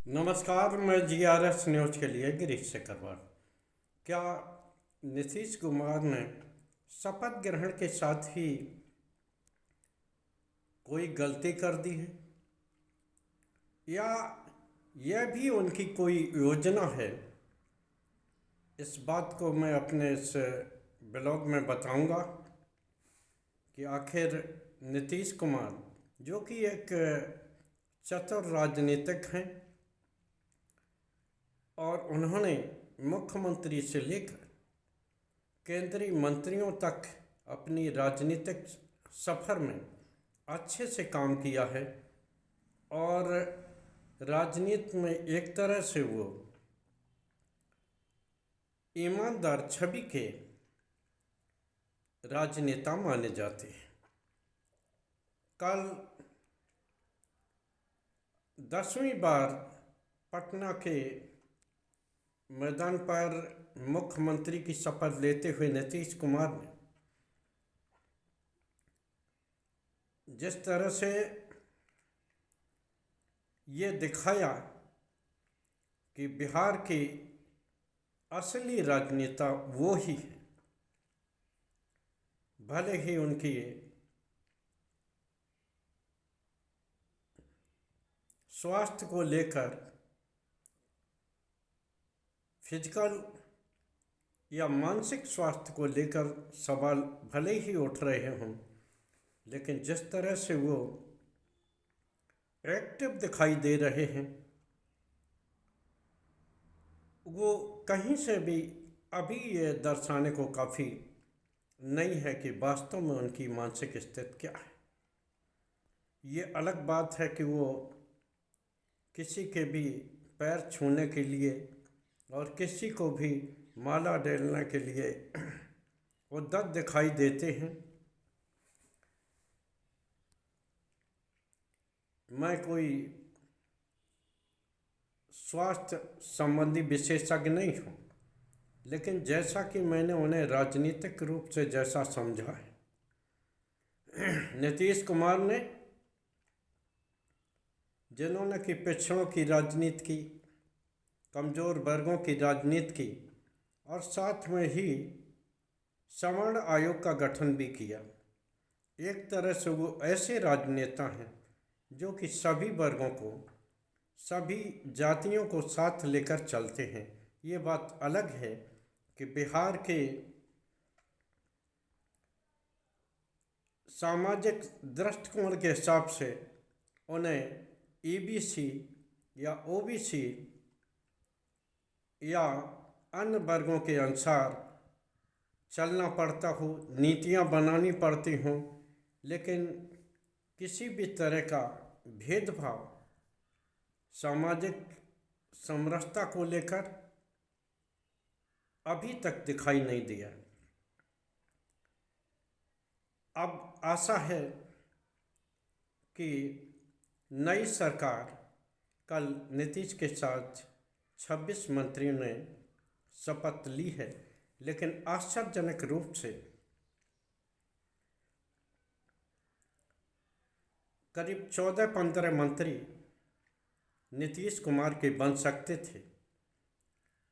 नमस्कार, मैं GRS news के लिए गिरीश शेखरवार। क्या नीतीश कुमार ने शपथ ग्रहण के साथ ही कोई गलती कर दी है, या यह भी उनकी कोई योजना है? इस बात को मैं अपने इस ब्लॉग में बताऊंगा कि आखिर नीतीश कुमार, जो कि एक चतुर राजनीतिक हैं और उन्होंने मुख्यमंत्री से लेकर केंद्रीय मंत्रियों तक अपनी राजनीतिक सफ़र में अच्छे से काम किया है और राजनीति में एक तरह से वो ईमानदार छवि के राजनेता माने जाते हैं। कल 10वीं बार पटना के मैदान पर मुख्यमंत्री की शपथ लेते हुए नीतीश कुमार ने जिस तरह से ये दिखाया कि बिहार के असली राजनेता वो ही है, भले ही उनकी स्वास्थ्य को लेकर फिजिकल या मानसिक स्वास्थ्य को लेकर सवाल भले ही उठ रहे हों, लेकिन जिस तरह से वो एक्टिव दिखाई दे रहे हैं, वो कहीं से भी अभी ये दर्शाने को काफ़ी नहीं है कि वास्तव में उनकी मानसिक स्थिति क्या है। ये अलग बात है कि वो किसी के भी पैर छूने के लिए और किसी को भी माला डालने के लिए उद्यत दिखाई देते हैं। मैं कोई स्वास्थ्य संबंधी विशेषज्ञ नहीं हूँ, लेकिन जैसा कि मैंने उन्हें राजनीतिक रूप से जैसा समझा है, नीतीश कुमार ने, जिन्होंने कि पिछड़ों की राजनीति की, कमज़ोर वर्गों की राजनीति की और साथ में ही सवर्ण आयोग का गठन भी किया, एक तरह से वो ऐसे राजनेता हैं जो कि सभी वर्गों को, सभी जातियों को साथ लेकर चलते हैं। ये बात अलग है कि बिहार के सामाजिक दृष्टिकोण के हिसाब से उन्हें EBC या OBC या अन्य वर्गों के अनुसार चलना पड़ता हो, नीतियां बनानी पड़ती हों, लेकिन किसी भी तरह का भेदभाव सामाजिक समरसता को लेकर अभी तक दिखाई नहीं दिया। अब आशा है कि नई सरकार, कल नीतीश के साथ 26 मंत्रियों ने शपथ ली है, लेकिन आश्चर्यजनक रूप से करीब 14-15 मंत्री नीतीश कुमार के बन सकते थे,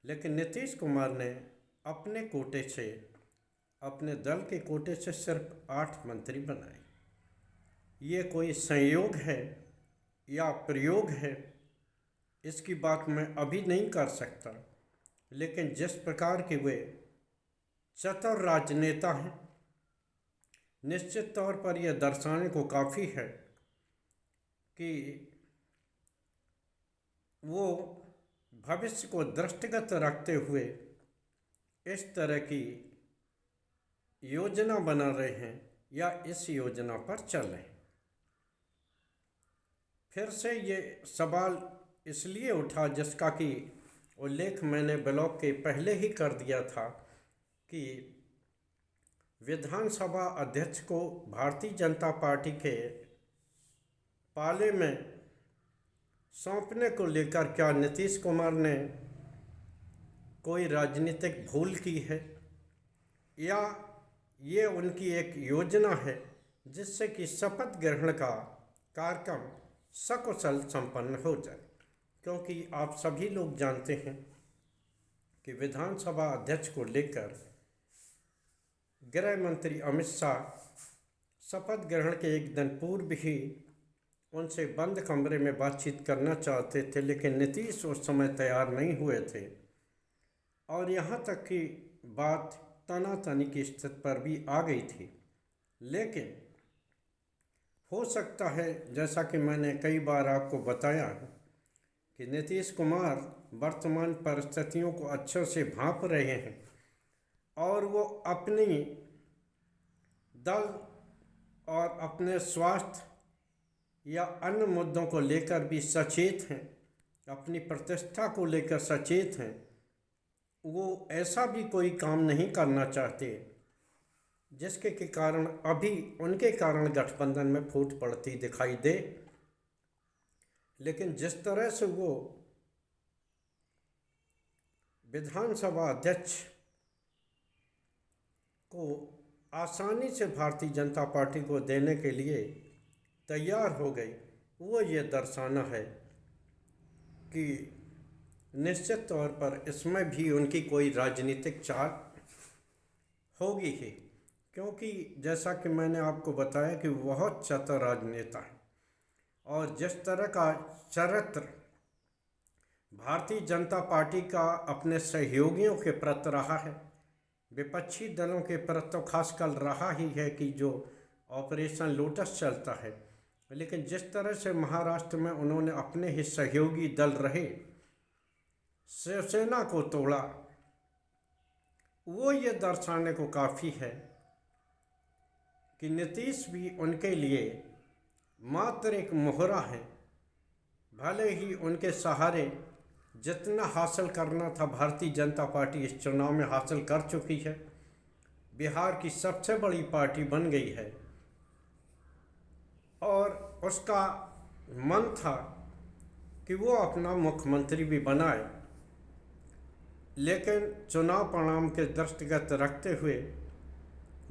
लेकिन नीतीश कुमार ने अपने कोटे से, अपने दल के कोटे से सिर्फ 8 मंत्री बनाए। ये कोई संयोग है या प्रयोग है, इसकी बात मैं अभी नहीं कर सकता, लेकिन जिस प्रकार के वे चतुर राजनेता हैं, निश्चित तौर पर यह दर्शाने को काफ़ी है कि वो भविष्य को दृष्टिगत रखते हुए इस तरह की योजना बना रहे हैं या इस योजना पर चल रहे हैं। फिर से ये सवाल इसलिए उठा, जिसका कि उल्लेख मैंने ब्लॉग के पहले ही कर दिया था, कि विधानसभा अध्यक्ष को भारतीय जनता पार्टी के पाले में सौंपने को लेकर क्या नीतीश कुमार ने कोई राजनीतिक भूल की है, या ये उनकी एक योजना है जिससे कि शपथ ग्रहण का कार्यक्रम सकुशल संपन्न हो जाए। क्योंकि आप सभी लोग जानते हैं कि विधानसभा अध्यक्ष को लेकर गृह मंत्री अमित शाह शपथ ग्रहण के एक दिन पूर्व ही उनसे बंद कमरे में बातचीत करना चाहते थे, लेकिन नीतीश उस समय तैयार नहीं हुए थे और यहाँ तक कि बात तनातनी की स्थिति पर भी आ गई थी। लेकिन हो सकता है, जैसा कि मैंने कई बार आपको बताया, कि नीतीश कुमार वर्तमान परिस्थितियों को अच्छे से भांप रहे हैं और वो अपनी दल और अपने स्वास्थ्य या अन्य मुद्दों को लेकर भी सचेत हैं, अपनी प्रतिष्ठा को लेकर सचेत हैं। वो ऐसा भी कोई काम नहीं करना चाहते जिसके के कारण अभी उनके कारण गठबंधन में फूट पड़ती दिखाई दे। लेकिन जिस तरह से वो विधानसभा अध्यक्ष को आसानी से भारतीय जनता पार्टी को देने के लिए तैयार हो गई, वो ये दर्शाना है कि निश्चित तौर पर इसमें भी उनकी कोई राजनीतिक चाल होगी ही, क्योंकि जैसा कि मैंने आपको बताया कि बहुत चतुर राजनेता है और जिस तरह का चरित्र भारतीय जनता पार्टी का अपने सहयोगियों के प्रति रहा है, विपक्षी दलों के प्रति तो खासकर रहा ही है कि जो ऑपरेशन लोटस चलता है, लेकिन जिस तरह से महाराष्ट्र में उन्होंने अपने ही सहयोगी दल रहे शिवसेना को तोड़ा, वो ये दर्शाने को काफ़ी है कि नीतीश भी उनके लिए मात्र एक मोहरा है। भले ही उनके सहारे जितना हासिल करना था भारतीय जनता पार्टी इस चुनाव में हासिल कर चुकी है, बिहार की सबसे बड़ी पार्टी बन गई है और उसका मन था कि वो अपना मुख्यमंत्री भी बनाए, लेकिन चुनाव परिणाम के दृष्टिगत रखते हुए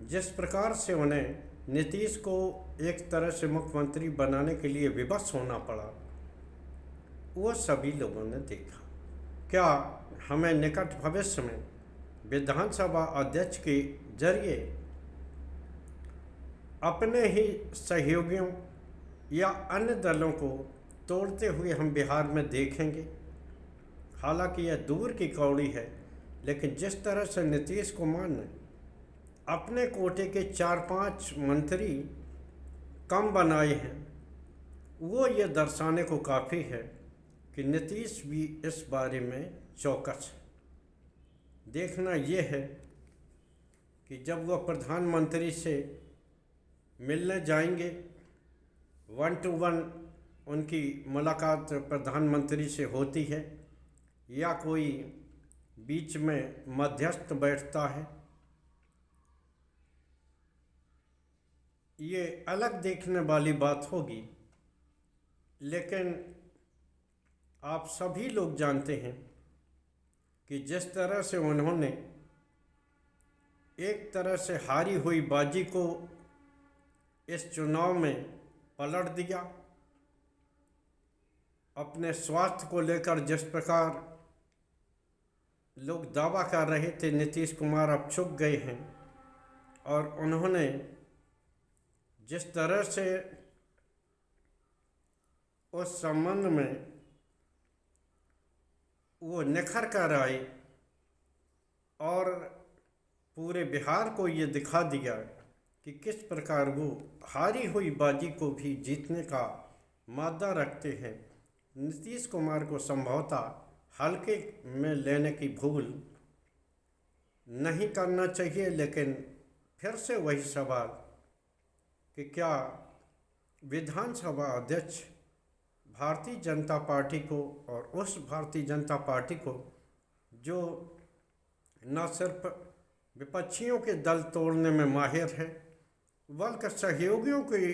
जिस प्रकार से उन्हें नीतीश को एक तरह से मुख्यमंत्री बनाने के लिए विवश होना पड़ा, वो सभी लोगों ने देखा। क्या हमें निकट भविष्य में विधानसभा अध्यक्ष के जरिए अपने ही सहयोगियों या अन्य दलों को तोड़ते हुए हम बिहार में देखेंगे? हालांकि यह दूर की कौड़ी है, लेकिन जिस तरह से नीतीश कुमार ने अपने कोटे के 4-5 मंत्री कम बनाए हैं, वो ये दर्शाने को काफ़ी है कि नीतीश भी इस बारे में चौकस है। देखना ये है कि जब वह प्रधानमंत्री से मिलने जाएंगे, 1-to-1 उनकी मुलाकात प्रधानमंत्री से होती है या कोई बीच में मध्यस्थ बैठता है, ये अलग देखने वाली बात होगी। लेकिन आप सभी लोग जानते हैं कि जिस तरह से उन्होंने एक तरह से हारी हुई बाजी को इस चुनाव में पलट दिया, अपने स्वास्थ्य को लेकर जिस प्रकार लोग दावा कर रहे थे नीतीश कुमार अब चुक गए हैं, और उन्होंने जिस तरह से उस संबंध में वो निखर कर आए और पूरे बिहार को ये दिखा दिया कि किस प्रकार वो हारी हुई बाजी को भी जीतने का मादा रखते हैं। नीतीश कुमार को संभवतः हल्के में लेने की भूल नहीं करना चाहिए, लेकिन फिर से वही सवाल कि क्या विधानसभा अध्यक्ष भारतीय जनता पार्टी को, और उस भारतीय जनता पार्टी को जो न सिर्फ विपक्षियों के दल तोड़ने में माहिर है, बल्कि सहयोगियों के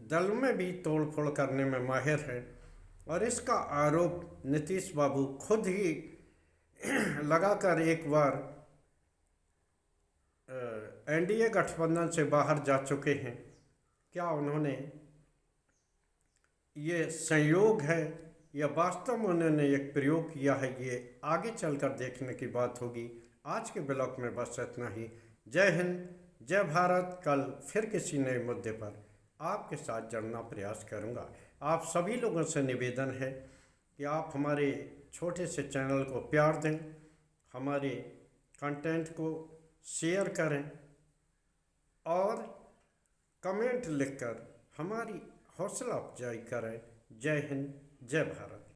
दल में भी तोड़ फोड़ करने में माहिर है, और इसका आरोप नीतीश बाबू खुद ही लगाकर एक बार एनडीए गठबंधन से बाहर जा चुके हैं। क्या उन्होंने ये संयोग है या वास्तव में उन्होंने एक प्रयोग किया है, ये आगे चलकर देखने की बात होगी। आज के ब्लॉग में बस इतना ही। जय हिंद, जय भारत। कल फिर किसी नए मुद्दे पर आपके साथ जुड़ना प्रयास करूंगा। आप सभी लोगों से निवेदन है कि आप हमारे छोटे से चैनल को प्यार दें, हमारे कंटेंट को शेयर करें और कमेंट लिखकर हमारी हौसला अफजाई करें। जय हिंद, जय भारत।